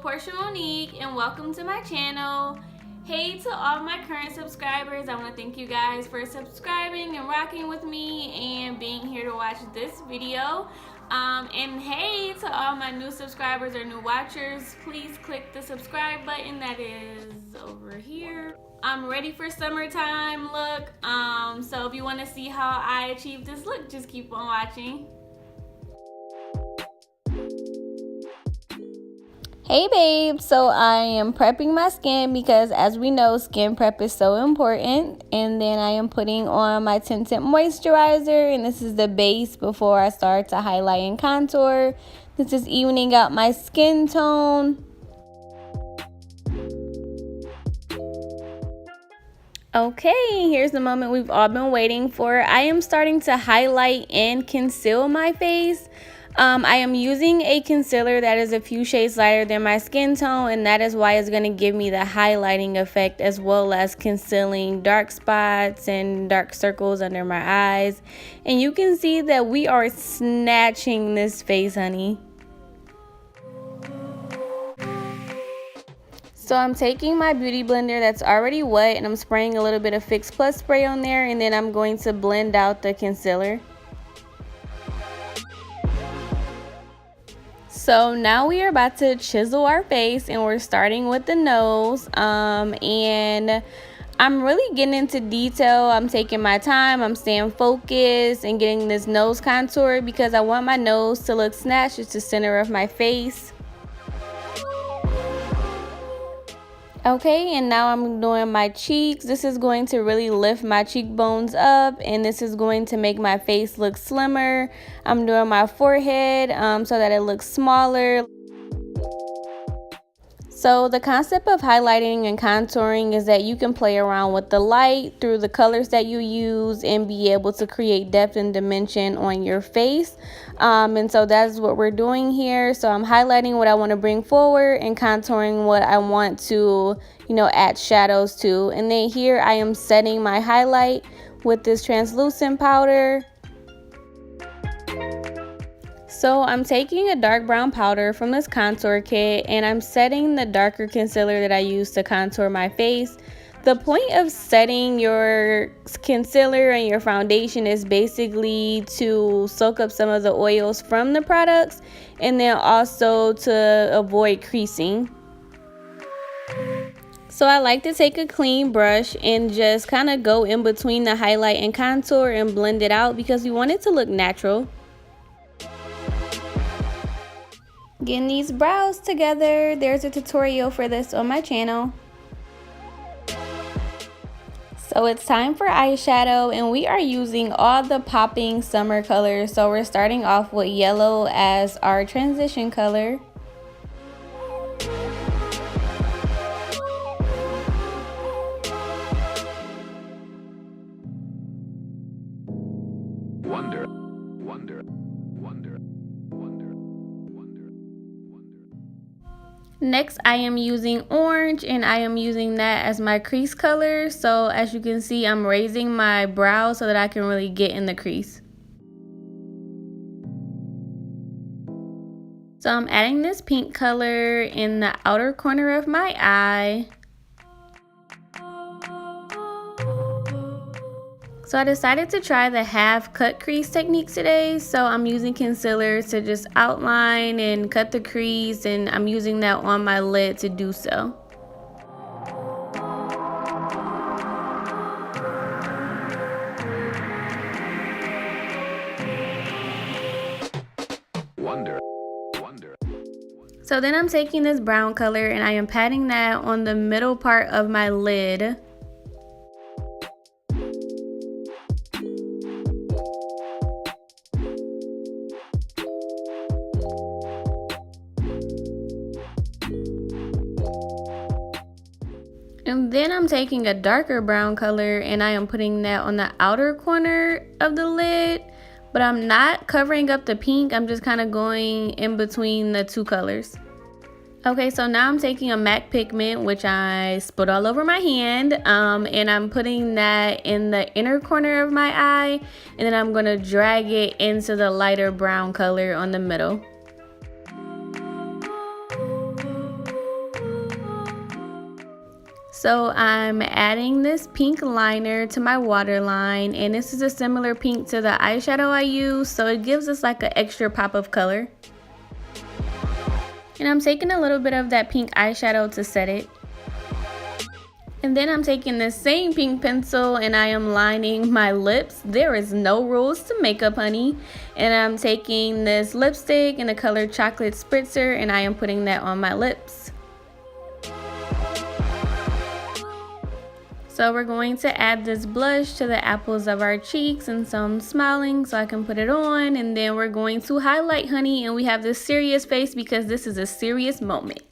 Portia Monique and welcome to my channel. Hey to all my current subscribers, I want to thank you guys for subscribing and rocking with me and being here to watch this video. And hey to all my new subscribers or new watchers, please click the subscribe button that is over here. I'm ready for summertime look, so if you want to see how I achieve this look, just keep on watching. Hey babe, so I am prepping my skin because as we know, skin prep is so important. And then I am putting on my Tinted Moisturizer, and this is the base before I start to highlight and contour. This is evening out my skin tone. Okay, here's the moment we've all been waiting for. I am starting to highlight and conceal my face. I am using a concealer that is a few shades lighter than my skin tone, and that is why it's going to give me the highlighting effect as well as concealing dark spots and dark circles under my eyes. And you can see that we are snatching this face, honey. So I'm taking my beauty blender that's already wet and I'm spraying a little bit of Fix Plus spray on there, and then I'm going to blend out the concealer. So now we are about to chisel our face, and we're starting with the nose. And I'm really getting into detail. I'm taking my time. I'm staying focused and getting this nose contour because I want my nose to look snatched. It's the center of my face. Okay, and now I'm doing my cheeks. This is going to really lift my cheekbones up, and this is going to make my face look slimmer. I'm doing my forehead so that it looks smaller. So the concept of highlighting and contouring is that you can play around with the light through the colors that you use and be able to create depth and dimension on your face. And so that's what we're doing here. So I'm highlighting what I want to bring forward and contouring what I want to, add shadows to. And then here I am setting my highlight with this translucent powder. So I'm taking a dark brown powder from this contour kit, and I'm setting the darker concealer that I use to contour my face. The point of setting your concealer and your foundation is basically to soak up some of the oils from the products, and then also to avoid creasing. So I like to take a clean brush and just kind of go in between the highlight and contour and blend it out because we want it to look natural. Getting these brows together. There's a tutorial for this on my channel. So it's time for eyeshadow, and we are using all the popping summer colors. So we're starting off with yellow as our transition color. Next, I am using orange, and I am using that as my crease color. So as you can see, I'm raising my brow so that I can really get in the crease. So I'm adding this pink color in the outer corner of my eye. So I decided to try the half cut crease technique today. So I'm using concealer to just outline and cut the crease, and I'm using that on my lid to do so. So then I'm taking this brown color and I am patting that on the middle part of my lid. And then I'm taking a darker brown color and I am putting that on the outer corner of the lid, but I'm not covering up the pink. I'm just kind of going in between the two colors. Okay, so now I'm taking a MAC pigment, which I spilled all over my hand, and I'm putting that in the inner corner of my eye, and then I'm going to drag it into the lighter brown color on the middle. So I'm adding this pink liner to my waterline, and this is a similar pink to the eyeshadow I use, so it gives us like an extra pop of color. And I'm taking a little bit of that pink eyeshadow to set it. And then I'm taking the same pink pencil and I am lining my lips. There is no rules to makeup, honey. And I'm taking this lipstick in the color Chocolate Spritzer and I am putting that on my lips. So we're going to add this blush to the apples of our cheeks, and so I'm smiling so I can put it on. And then we're going to highlight, honey, and we have this serious face because this is a serious moment.